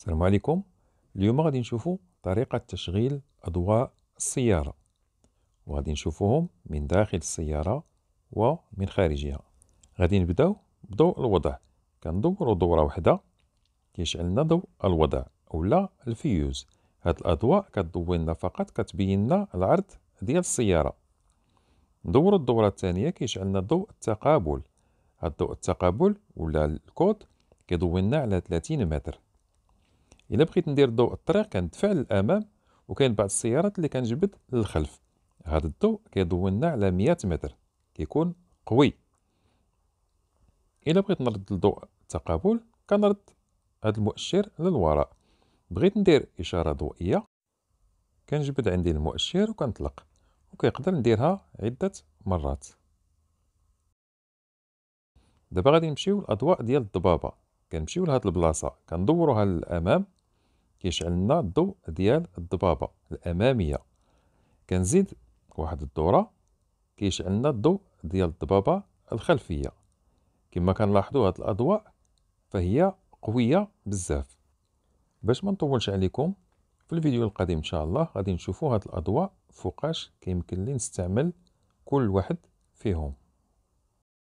السلام عليكم. اليوم غادي نشوفوا طريقة تشغيل أضواء السيارة، وغادي نشوفوهم من داخل السيارة ومن خارجها. غادي نبداو بضوء الوضع. كندوروا دورة واحدة كيشعل لنا ضوء الوضع اولا الفيوز. هاد الأضواء كتضوي لنا فقط، كتبين لنا العرض ديال السيارة. ندوروا الدورة الثانية كيشعل لنا ضوء التقابل. هاد ضوء التقابل ولا الكود كيضوي لنا على 30 متر. إلا بغيت ندير ضوء الطريق كندفع للأمام، وكاين بعض السيارات اللي كنجبد للخلف. هذا الضوء كيضوي لنا على 100 متر، كيكون قوي. إلا بغيت نرد الضوء التقابل كنرد هذا المؤشر للوراء. بغيت ندير إشارة ضوئية كنجبد عندي المؤشر وكنطلق، وكيقدر نديرها عدة مرات. دابا غادي نمشيو للأضواء ديال الضبابة. كنمشيو لهاد البلاصة كندوروها للأمام كيشعل لنا الضوء ديال الضبابة الأمامية. كنزيد واحد الدورة كيشعل لنا الضوء ديال الضبابة الخلفية. كما كنلاحظوا هاد الأضواء فهي قوية بزاف. باش ما نطولش عليكم، في الفيديو القادم إن شاء الله غادي نشوفوا هاد الأضواء فوقاش كيمكن لي نستعمل كل واحد فيهم.